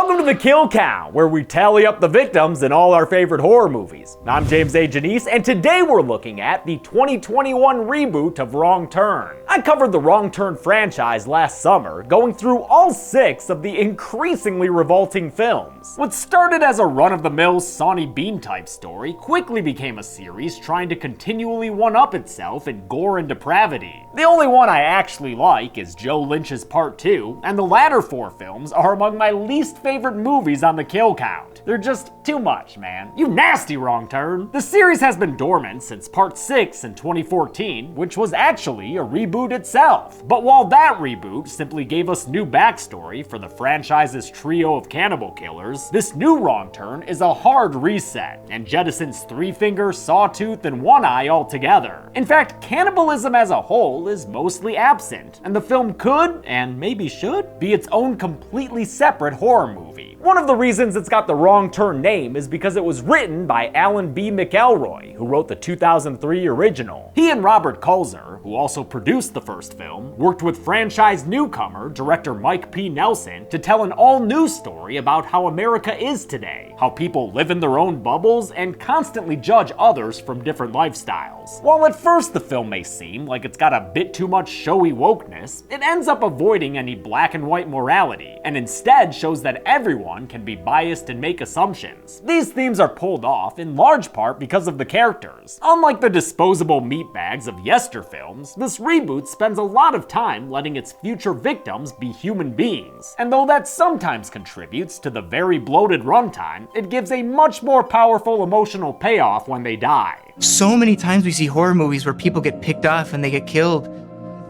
Welcome to the Kill Count, where we tally up the victims in all our favorite horror movies. I'm James A. Janice, and today we're looking at the 2021 reboot of Wrong Turn. I covered the Wrong Turn franchise last summer, going through all 6 of the increasingly revolting films. What started as a run-of-the-mill Sawney Bean type story quickly became a series trying to continually one-up itself in gore and depravity. The only one I actually like is Joe Lynch's Part 2, and the latter 4 films are among my least favorite movies on the Kill Count. They're just too much, man. You nasty Wrong Turn! The series has been dormant since Part 6 in 2014, which was actually a reboot itself. But while that reboot simply gave us new backstory for the franchise's trio of cannibal killers, this new Wrong Turn is a hard reset and jettisons Three Finger, Sawtooth, and One Eye altogether. In fact, cannibalism as a whole is mostly absent, and the film could, and maybe should, be its own completely separate horror movie. One of the reasons it's got the Wrong Turn name is because it was written by Alan B. McElroy, who wrote the 2003 original. He and Robert Kulzer, who also produced the first film, worked with franchise newcomer director Mike P. Nelson to tell an all-new story about how America is today, how people live in their own bubbles and constantly judge others from different lifestyles. While at first the film may seem like it's got a bit too much showy wokeness, it ends up avoiding any black and white morality, and instead shows that everyone can be biased and make assumptions. These themes are pulled off in large part because of the characters. Unlike the disposable meatbags of yester films, this reboot spends a lot of time letting its future victims be human beings. And though that sometimes contributes to the very bloated runtime, it gives a much more powerful emotional payoff when they die. So many times we see horror movies where people get picked off and they get killed,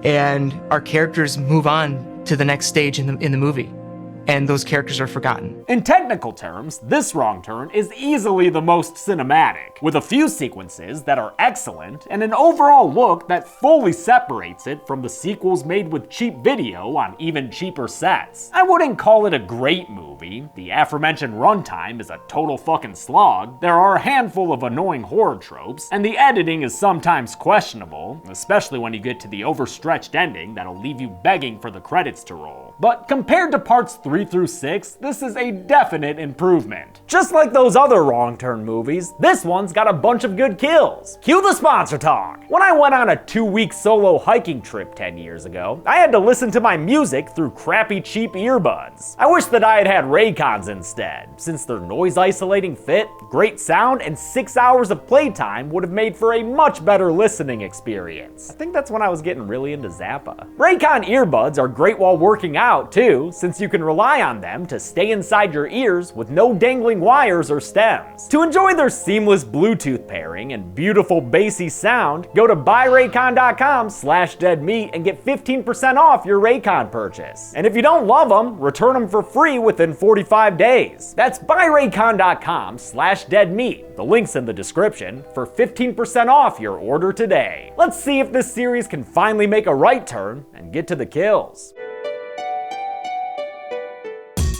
and our characters move on to the next stage in the movie, and those characters are forgotten. In technical terms, this Wrong Turn is easily the most cinematic, with a few sequences that are excellent and an overall look that fully separates it from the sequels made with cheap video on even cheaper sets. I wouldn't call it a great movie. The aforementioned runtime is a total fucking slog. There are a handful of annoying horror tropes, and the editing is sometimes questionable, especially when you get to the overstretched ending that'll leave you begging for the credits to roll. But compared to parts 3 through 6, this is a definite improvement. Just like those other Wrong Turn movies, this one's got a bunch of good kills. Cue the sponsor talk! When I went on a 2-week solo hiking trip 10 years ago, I had to listen to my music through crappy cheap earbuds. I wish that I had Raycons instead, since their noise isolating fit, great sound, and 6 hours of playtime would have made for a much better listening experience. I think that's when I was getting really into Zappa. Raycon earbuds are great while working out too, since you can rely on them to stay inside your ears with no dangling wires or stems. To enjoy their seamless Bluetooth pairing and beautiful bassy sound, go to buyraycon.com/deadmeat and get 15% off your Raycon purchase. And if you don't love them, return them for free within 45 days. That's buyraycon.com/deadmeat. The link's in the description for 15% off your order today. Let's see if this series can finally make a right turn and get to the kills.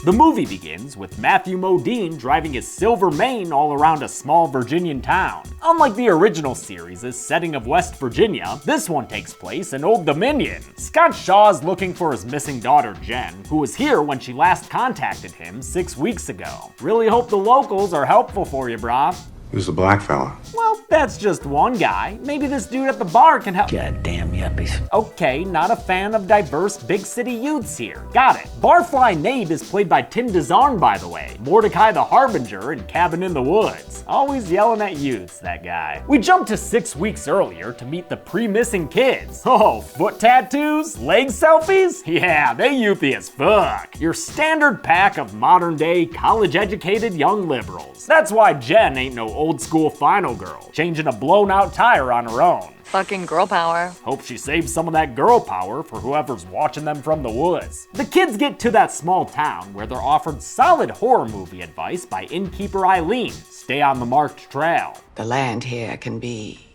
The movie begins with Matthew Modine driving his silver mane all around a small Virginian town. Unlike the original series' setting of West Virginia, this one takes place in Old Dominion. Scott Shaw is looking for his missing daughter Jen, who was here when she last contacted him 6 weeks ago. Really hope the locals are helpful for you, brah. Who's the black fella? Well, that's just one guy. Maybe this dude at the bar can help. Goddamn yuppies. Okay, not a fan of diverse big city youths here. Got it. Barfly Nate is played by Tim DeZarn, by the way. Mordecai the Harbinger in Cabin in the Woods. Always yelling at youths, that guy. We jump to 6 weeks earlier to meet the pre-missing kids. Oh, foot tattoos? Leg selfies? Yeah, they youthy as fuck. Your standard pack of modern-day, college-educated young liberals. That's why Jen ain't no old-school final girl, changing a blown-out tire on her own. Fucking girl power. Hope she saves some of that girl power for whoever's watching them from the woods. The kids get to that small town where they're offered solid horror movie advice by innkeeper Eileen. Stay on the marked trail. The land here can be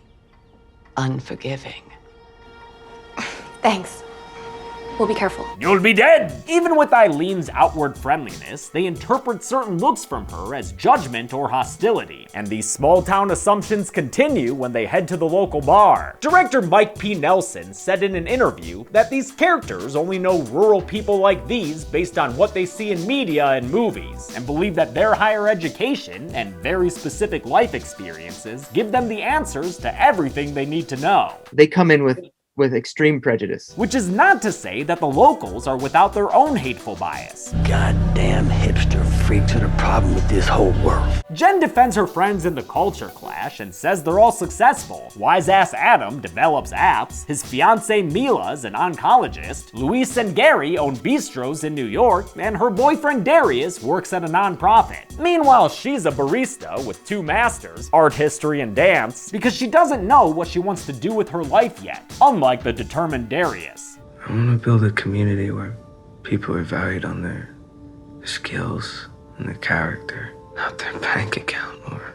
unforgiving. Thanks. We'll be careful. You'll be dead! Even with Eileen's outward friendliness, they interpret certain looks from her as judgment or hostility, and these small-town assumptions continue when they head to the local bar. Director Mike P. Nelson said in an interview that these characters only know rural people like these based on what they see in media and movies, and believe that their higher education and very specific life experiences give them the answers to everything they need to know. They come in with extreme prejudice. Which is not to say that the locals are without their own hateful bias. Goddamn hipster freaks are the problem with this whole world. Jen defends her friends in the culture clash and says they're all successful. Wise-ass Adam develops apps, his fiancée Mila's an oncologist, Luis and Gary own bistros in New York, and her boyfriend Darius works at a nonprofit. Meanwhile, she's a barista with 2 masters, art history and dance, because she doesn't know what she wants to do with her life yet, unlike the determined Darius. I want to build a community where people are valued on their skills and their character, not their bank account or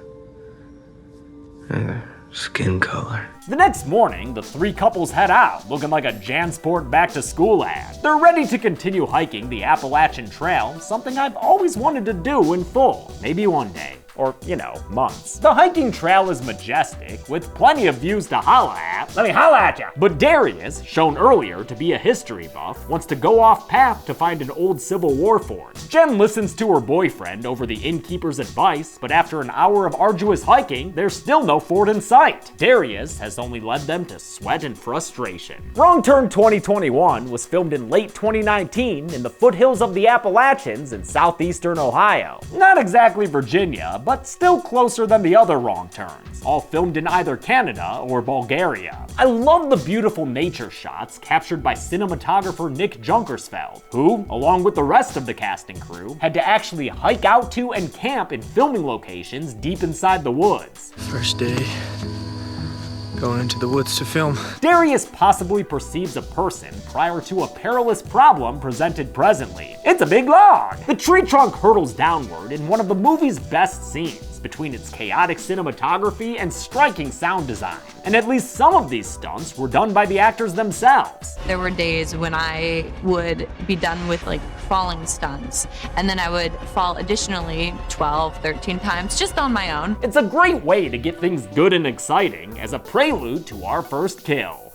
their skin color. The next morning, the 3 couples head out, looking like a JanSport back-to-school ad. They're ready to continue hiking the Appalachian Trail, something I've always wanted to do in full. Maybe one day. Or, months. The hiking trail is majestic, with plenty of views to holla at. Let me holla at ya! But Darius, shown earlier to be a history buff, wants to go off path to find an old Civil War fort. Jen listens to her boyfriend over the innkeeper's advice, but after an hour of arduous hiking, there's still no fort in sight. Darius has only led them to sweat and frustration. Wrong Turn 2021 was filmed in late 2019 in the foothills of the Appalachians in southeastern Ohio. Not exactly Virginia, but still closer than the other Wrong Turns, all filmed in either Canada or Bulgaria. I love the beautiful nature shots captured by cinematographer Nick Junkersfeld, who, along with the rest of the cast and crew, had to actually hike out to and camp in filming locations deep inside the woods. First day, going into the woods to film. Darius possibly perceives a person prior to a perilous problem presented presently. It's a big log! The tree trunk hurtles downward in one of the movie's best scenes, between its chaotic cinematography and striking sound design. And at least some of these stunts were done by the actors themselves. There were days when I would be done with falling stunts, and then I would fall additionally 12, 13 times just on my own. It's a great way to get things good and exciting as a prelude to our first kill.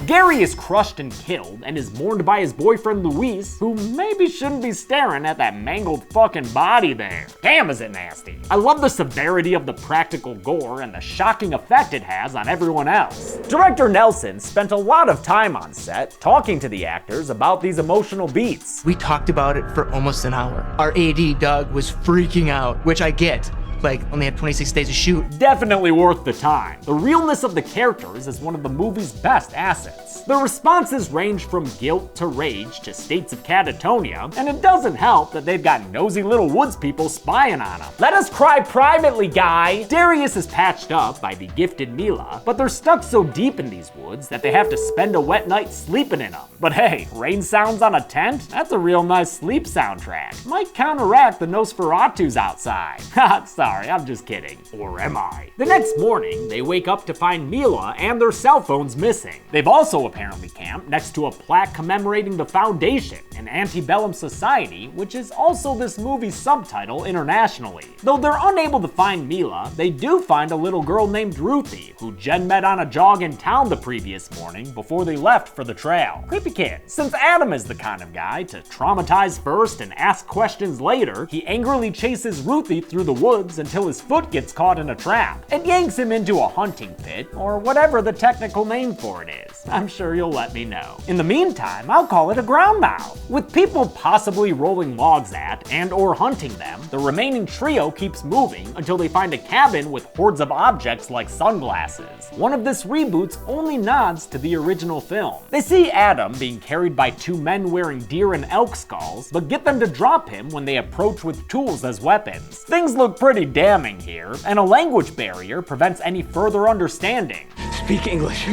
Gary is crushed and killed and is mourned by his boyfriend Luis, who maybe shouldn't be staring at that mangled fucking body there. Damn, is it nasty. I love the severity of the practical gore and the shocking effect it has on everyone else. Director Nelson spent a lot of time on set talking to the actors about these emotional beats. We talked about it for almost an hour. Our AD, Doug, was freaking out, which I get. Only had 26 days to shoot. Definitely worth the time. The realness of the characters is one of the movie's best assets. The responses range from guilt to rage to states of catatonia, and it doesn't help that they've got nosy little woods people spying on them. Let us cry privately, guy! Darius is patched up by the gifted Mila, but they're stuck so deep in these woods that they have to spend a wet night sleeping in them. But hey, rain sounds on a tent? That's a real nice sleep soundtrack. Might counteract the Nosferatu's outside. Ha, sorry, I'm just kidding. Or am I? The next morning, they wake up to find Mila and their cell phones missing. They've also apparently camped next to a plaque commemorating the Foundation, an antebellum society, which is also this movie's subtitle internationally. Though they're unable to find Mila, they do find a little girl named Ruthie, who Jen met on a jog in town the previous morning before they left for the trail. Creepy kid. Since Adam is the kind of guy to traumatize first and ask questions later, he angrily chases Ruthie through the woods until his foot gets caught in a trap. It yanks him into a hunting pit, or whatever the technical name for it is. I'm sure you'll let me know. In the meantime, I'll call it a ground mouth. With people possibly rolling logs at and or hunting them, the remaining trio keeps moving until they find a cabin with hordes of objects like sunglasses. One of this reboot's only nods to the original film. They see Adam being carried by two men wearing deer and elk skulls, but get them to drop him when they approach with tools as weapons. Things look pretty damning here, and a language barrier prevents any further understanding. Speak English.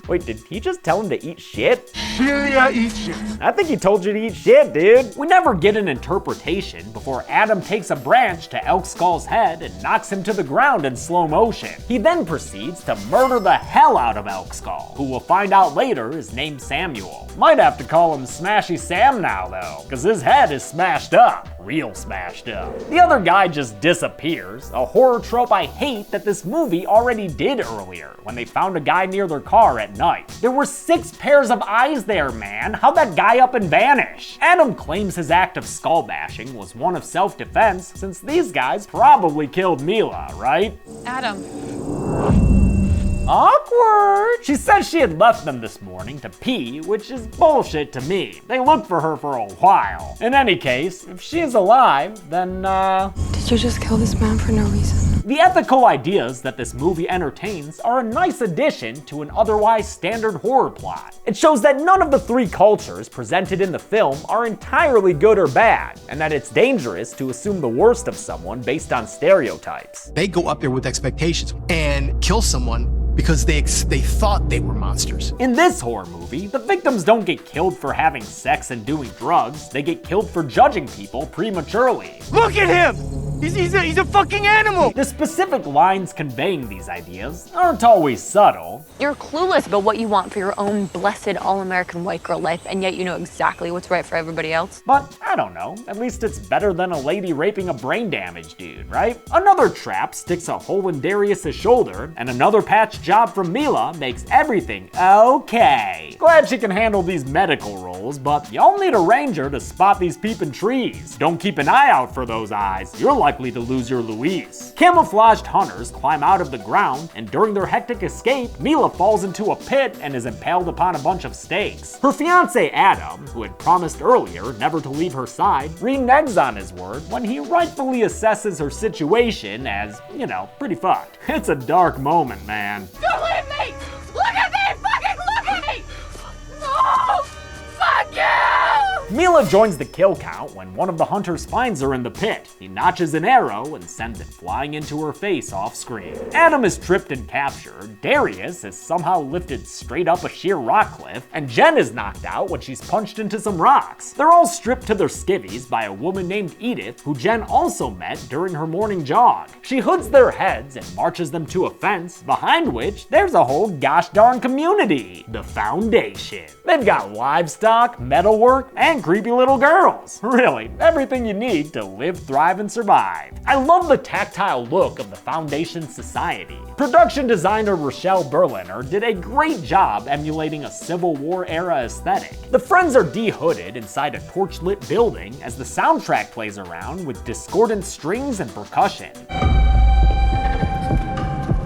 Wait, did he just tell him to eat shit? Celia eats shit. I think he told you to eat shit, dude. We never get an interpretation before Adam takes a branch to Elk Skull's head and knocks him to the ground in slow motion. He then proceeds to murder the hell out of Elk Skull, who we'll find out later is named Samuel. Might have to call him Smashy Sam now though, cause his head is smashed up. Real smashed up. The other guy just disappears, a horror trope I hate that this movie already did earlier when they found a guy near their car at night. There were 6 pairs of eyes there, man. How'd that guy up and vanish? Adam claims his act of skull bashing was one of self-defense since these guys probably killed Mila, right? Adam. Awkward! She says she had left them this morning to pee, which is bullshit to me. They looked for her for a while. In any case, if she is alive, then Did you just kill this man for no reason? the ethical ideas that this movie entertains are a nice addition to an otherwise standard horror plot. It shows that none of the 3 cultures presented in the film are entirely good or bad, and that it's dangerous to assume the worst of someone based on stereotypes. They go up there with expectations and kill someone because they thought they were monsters. In this horror movie, the victims don't get killed for having sex and doing drugs, they get killed for judging people prematurely. Look at him! He's a fucking animal! The specific lines conveying these ideas aren't always subtle. You're clueless about what you want for your own blessed all-American white girl life, and yet you know exactly what's right for everybody else. But I don't know, at least it's better than a lady raping a brain-damaged dude, right? Another trap sticks a hole in Darius's shoulder, and another patch job from Mila makes everything okay. Glad she can handle these medical roles, but y'all need a ranger to spot these peeping trees. Don't keep an eye out for those eyes, you're likely to lose your Louise. Camouflaged hunters climb out of the ground, and during their hectic escape, Mila falls into a pit and is impaled upon a bunch of stakes. Her fiance Adam, who had promised earlier never to leave her side, reneges on his word when he rightfully assesses her situation as, you know, pretty fucked. It's a dark moment, man. Don't leave me! Look at me! Fucking look at me! No! Fuck you! Mila joins the kill count when one of the hunters finds her in the pit. He notches an arrow and sends it flying into her face off screen. Adam is tripped and captured, Darius is somehow lifted straight up a sheer rock cliff, and Jen is knocked out when she's punched into some rocks. They're all stripped to their skivvies by a woman named Edith, who Jen also met during her morning jog. She hoods their heads and marches them to a fence, behind which there's a whole gosh darn community. The Foundation. They've got livestock, metalwork, and creepy little girls. Really, everything you need to live, thrive, and survive. I love the tactile look of the Foundation Society. Production designer Rochelle Berliner did a great job emulating a Civil War era aesthetic. The friends are de-hooded inside a torch-lit building as the soundtrack plays around with discordant strings and percussion.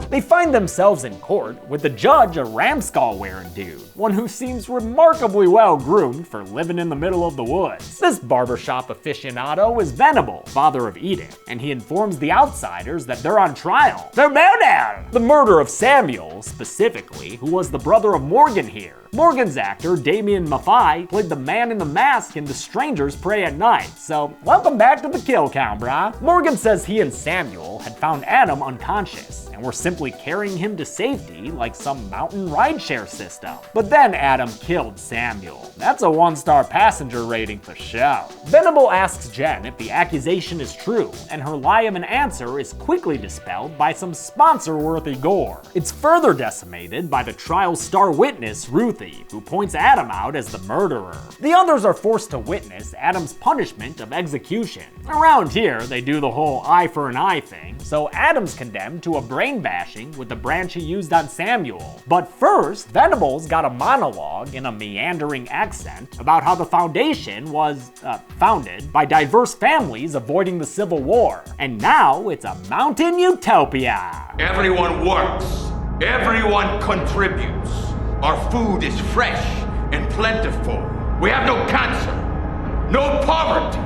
They find themselves in court with the judge a ramskull-wearing dude, one who seems remarkably well groomed for living in the middle of the woods. This barbershop aficionado is Venable, father of Edith, and he informs the outsiders that they're on trial. They're down! The murder of Samuel, specifically, who was the brother of Morgan here. Morgan's actor, Damien Maffei, played the man in the mask in The Strangers Pray at Night, so welcome back to the kill count, brah. Morgan says he and Samuel had found Adam unconscious, and were simply carrying him to safety like some mountain rideshare system. But then Adam killed Samuel. That's a 1-star passenger rating for show. Venable asks Jen if the accusation is true, and her lie of an answer is quickly dispelled by some sponsor-worthy gore. It's further decimated by the trial's star witness, Ruthie, who points Adam out as the murderer. The others are forced to witness Adam's punishment of execution. Around here, they do the whole eye for an eye thing, so Adam's condemned to a brain bashing with the branch he used on Samuel. But first, Venable's got a monologue in a meandering accent about how the Foundation was, founded by diverse families avoiding the Civil War. And now it's a mountain utopia. Everyone works. Everyone contributes. Our food is fresh and plentiful. We have no cancer, no poverty,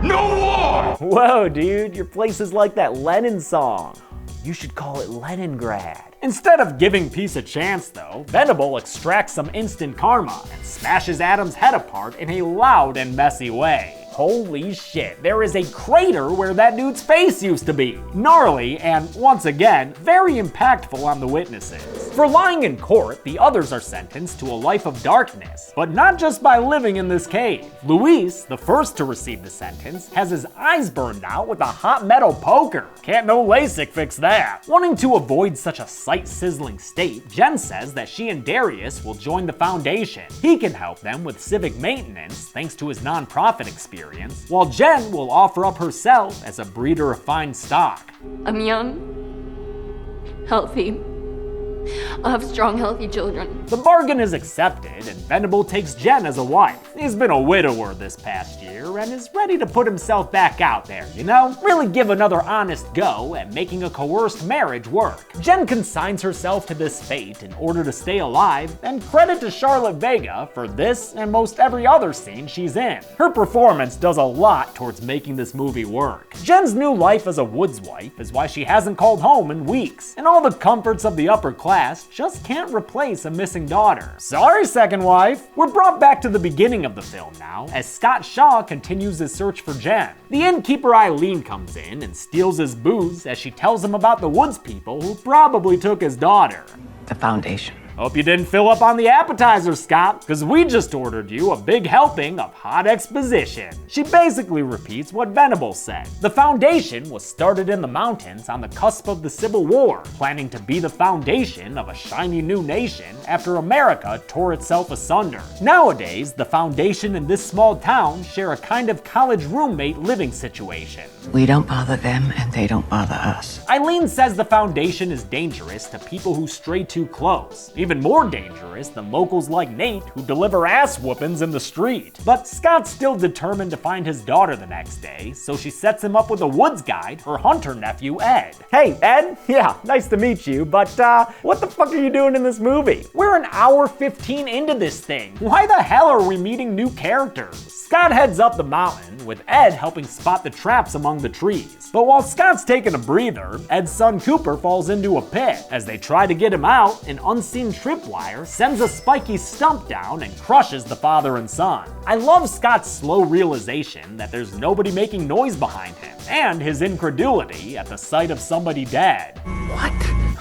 no war! Whoa, dude, your place is like that Lenin song. You should call it Leningrad. Instead of giving peace a chance though, Venable extracts some instant karma and smashes Adam's head apart in a loud and messy way. holy shit, there is a crater where that dude's face used to be. Gnarly and, once again, very impactful on the witnesses. For lying in court, the others are sentenced to a life of darkness, but not just by living in this cave. Luis, the first to receive the sentence, has his eyes burned out with a hot metal poker. Can't no LASIK fix that. Wanting to avoid such a sight-sizzling state, Jen says that she and Darius will join the foundation. He can help them with civic maintenance thanks to his non-profit experience, while Jen will offer up herself as a breeder of fine stock. I'm young, healthy. I'll have strong, healthy children. The bargain is accepted, and Venable takes Jen as a wife. He's been a widower this past year and is ready to put himself back out there, you know? Really give another honest go at making a coerced marriage work. Jen consigns herself to this fate in order to stay alive, and credit to Charlotte Vega for this and most every other scene she's in. Her performance does a lot towards making this movie work. Jen's new life as a woods wife is why she hasn't called home in weeks, and all the comforts of the upper class just can't replace a missing daughter. Sorry, second wife. We're brought back to the beginning of the film now, as Scott Shaw continues his search for Jen. The innkeeper Eileen comes in and steals his booze as she tells him about the woods people who probably took his daughter. The Foundation. Hope you didn't fill up on the appetizers, Scott, because we just ordered you a big helping of hot exposition. She basically repeats what Venables said. The Foundation was started in the mountains on the cusp of the Civil War, planning to be the foundation of a shiny new nation after America tore itself asunder. Nowadays, the Foundation and this small town share a kind of college roommate living situation. We don't bother them and they don't bother us. Eileen says the Foundation is dangerous to people who stray too close. Even more dangerous than locals like Nate who deliver ass whoopings in the street. But Scott's still determined to find his daughter the next day, so she sets him up with a woods guide, her hunter nephew Ed. Hey Ed, yeah, nice to meet you, but what the fuck are you doing in this movie? We're an hour 15 into this thing. Why the hell are we meeting new characters? Scott heads up the mountain, with Ed helping spot the traps among the trees. But while Scott's taking a breather, Ed's son Cooper falls into a pit. As they try to get him out, an unseen tripwire sends a spiky stump down and crushes the father and son. I love Scott's slow realization that there's nobody making noise behind him, and his incredulity at the sight of somebody dead. What?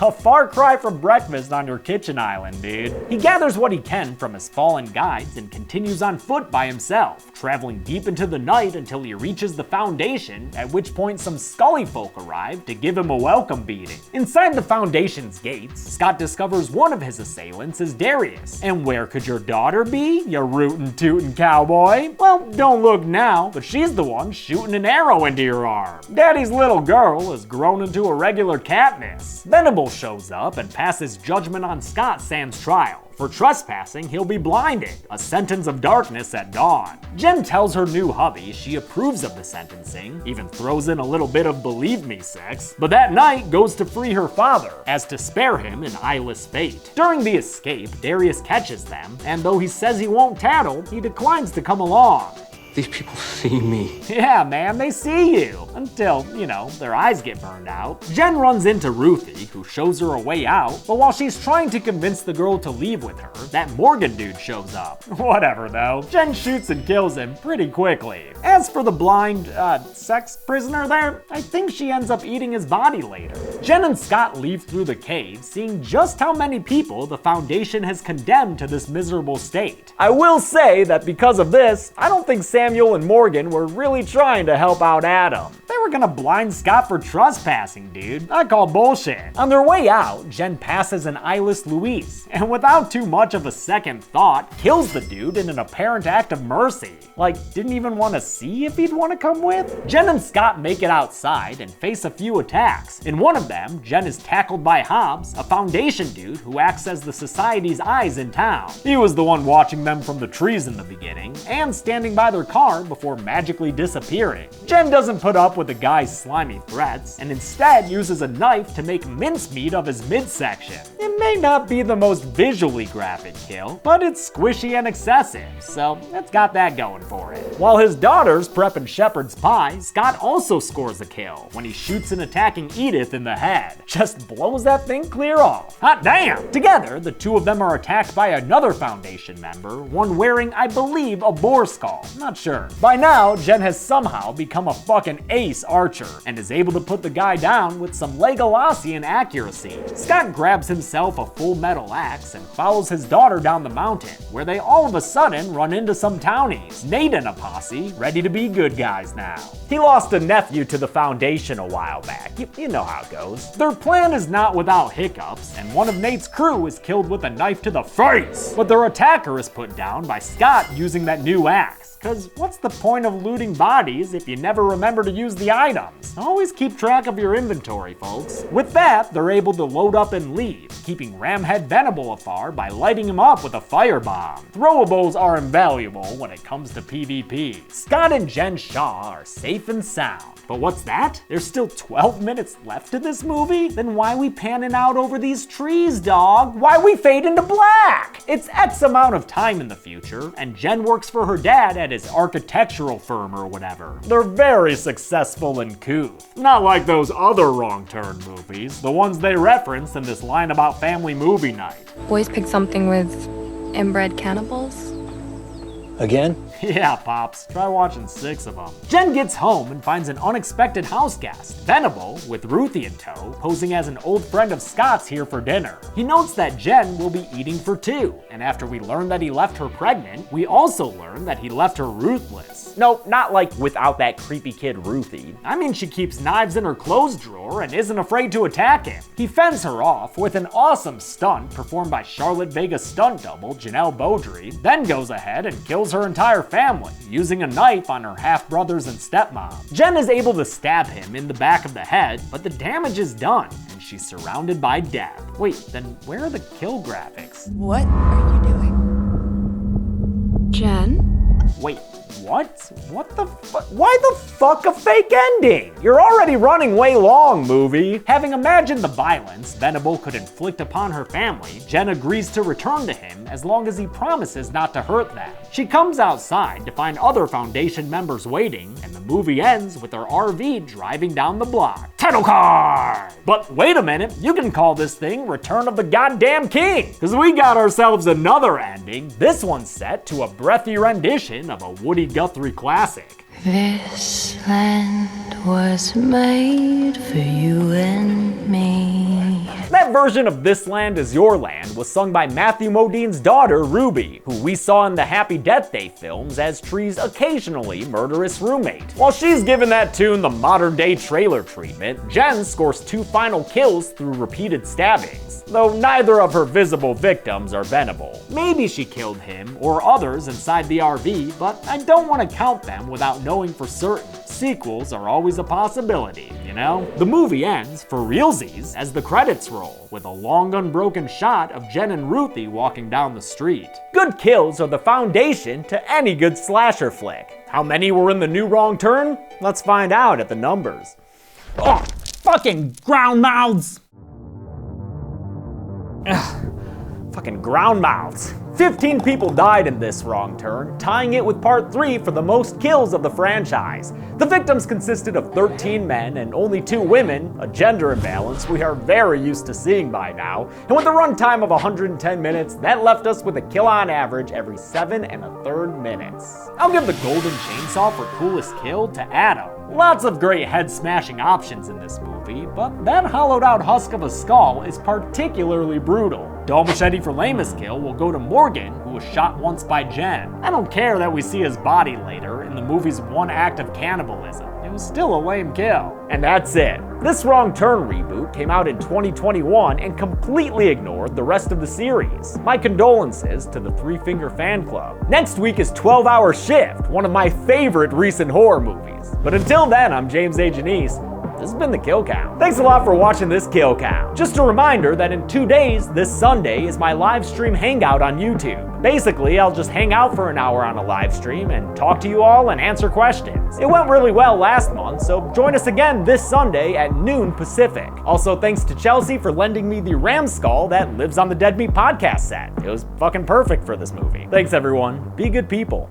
A far cry from breakfast on your kitchen island, dude. He gathers what he can from his fallen guides and continues on foot by himself, traveling deep into the night until he reaches the Foundation, at which point some Scully folk arrive to give him a welcome beating. Inside the Foundation's gates, Scott discovers one of his assailants is Darius. And where could your daughter be, you rootin' tootin' cowboy? Well, don't look now, but she's the one shooting an arrow into your arm. Daddy's little girl has grown into a regular Katniss. Venable shows up and passes judgment on Scott sans trial. For trespassing, he'll be blinded, a sentence of darkness at dawn. Jen tells her new hubby she approves of the sentencing, even throws in a little bit of believe me sex, but that night goes to free her father, as to spare him an eyeless fate. During the escape, Darius catches them, and though he says he won't tattle, he declines to come along. These people see me. Yeah, man, they see you. Until, you know, their eyes get burned out. Jen runs into Ruthie, who shows her a way out, but while she's trying to convince the girl to leave with her, that Morgan dude shows up. Whatever, though. Jen shoots and kills him pretty quickly. As for the blind, sex prisoner there, I think she ends up eating his body later. Jen and Scott leave through the cave, seeing just how many people the Foundation has condemned to this miserable state. I will say that because of this, I don't think Samuel and Morgan were really trying to help out Adam. They were gonna blind Scott for trespassing, dude. I call bullshit. On their way out, Jen passes an eyeless Luis, and without too much of a second thought, kills the dude in an apparent act of mercy. Like, didn't even want to see if he'd want to come with? Jen and Scott make it outside and face a few attacks. In one of them, Jen is tackled by Hobbs, a Foundation dude who acts as the Society's eyes in town. He was the one watching them from the trees in the beginning, and standing by their car before magically disappearing. Jen doesn't put up with the guy's slimy threats, and instead uses a knife to make mincemeat of his midsection. It may not be the most visually graphic kill, but it's squishy and excessive, so it's got that going for it. While his daughter's prepping shepherd's pie, Scott also scores a kill when he shoots an attacking Edith in the head. Just blows that thing clear off. Hot damn! Together, the two of them are attacked by another Foundation member, one wearing, I believe, a boar skull. Not sure. By now, Jen has somehow become a fucking ace archer and is able to put the guy down with some Legolassi accuracy. Scott grabs himself a full metal axe and follows his daughter down the mountain, where they all of a sudden run into some townies, Nate and a posse, ready to be good guys now. He lost a nephew to the Foundation a while back. You know how it goes. Their plan is not without hiccups, and one of Nate's crew is killed with a knife to the face. But their attacker is put down by Scott using that new axe. Cause what's the point of looting bodies if you never remember to use the items? Always keep track of your inventory, folks. With that, they're able to load up and leave, keeping Ramhead Venable afar by lighting him up with a firebomb. Throwables are invaluable when it comes to PvP. Scott and Jen Shaw are safe and sound. But what's that? There's still 12 minutes left to this movie? Then why we panning out over these trees, dog? Why we fade into black? It's X amount of time in the future, and Jen works for her dad at his architectural firm or whatever. They're very successful and couth. Not like those other Wrong Turn movies, the ones they reference in this line about family movie night. Boys picked something with inbred cannibals. Again? Yeah, Pops, try watching 6 of them. Jen gets home and finds an unexpected house guest, Venable, with Ruthie in tow, posing as an old friend of Scott's here for dinner. He notes that Jen will be eating for 2, and after we learn that he left her pregnant, we also learn that he left her ruthless. No, not like without that creepy kid Ruthie. I mean, she keeps knives in her clothes drawer and isn't afraid to attack him. He fends her off with an awesome stunt performed by Charlotte Vega's stunt double, Janelle Beaudry, then goes ahead and kills her entire family, using a knife on her half-brothers and stepmom. Jen is able to stab him in the back of the head, but the damage is done, and she's surrounded by death. Wait, then where are the kill graphics? What are you doing? Jen? Wait, what? What the fuck? Why the fuck a fake ending? You're already running way long, movie. Having imagined the violence Venable could inflict upon her family, Jen agrees to return to him as long as he promises not to hurt them. She comes outside to find other Foundation members waiting, and the movie ends with her RV driving down the block. Title card! But wait a minute, you can call this thing Return of the Goddamn King, because we got ourselves another ending. This one's set to a breathy rendition of a Woody Guthrie classic. This land was made for you and me. That version of This Land Is Your Land was sung by Matthew Modine's daughter, Ruby, who we saw in the Happy Death Day films as Tree's occasionally murderous roommate. While she's given that tune the modern-day trailer treatment, Jen scores 2 final kills through repeated stabbings, though neither of her visible victims are Venable. Maybe she killed him or others inside the RV, but I don't want to count them without knowing for certain. Sequels are always a possibility, you know? The movie ends, for realsies, as the credits roll, with a long unbroken shot of Jen and Ruthie walking down the street. Good kills are the foundation to any good slasher flick. How many were in the new Wrong Turn? Let's find out at the numbers. Oh, fucking ground mouths! Ugh, fucking ground mouths. 15 people died in this Wrong Turn, tying it with part 3 for the most kills of the franchise. The victims consisted of 13 men and only 2 women, a gender imbalance we are very used to seeing by now, and with a runtime of 110 minutes, that left us with a kill on average every 7 1/3 minutes. I'll give the Golden Chainsaw for coolest kill to Adam. Lots of great head-smashing options in this movie, but that hollowed-out husk of a skull is particularly brutal. Dull Machete for lamest kill will go to Morgan, who was shot once by Jen. I don't care that we see his body later in the movie's one act of cannibalism. It was still a lame kill. And that's it. This Wrong Turn reboot came out in 2021 and completely ignored the rest of the series. My condolences to the Three Finger Fan Club. Next week is 12-Hour Shift, one of my favorite recent horror movies. But until then, I'm James A. Janice. This has been the Kill Count. Thanks a lot for watching this Kill Count. Just a reminder that in 2 days, this Sunday, is my live stream hangout on YouTube. Basically, I'll just hang out for an hour on a live stream and talk to you all and answer questions. It went really well last month, so join us again this Sunday at noon Pacific. Also, thanks to Chelsea for lending me the ram skull that lives on the Dead Meat podcast set. It was fucking perfect for this movie. Thanks everyone. Be good people.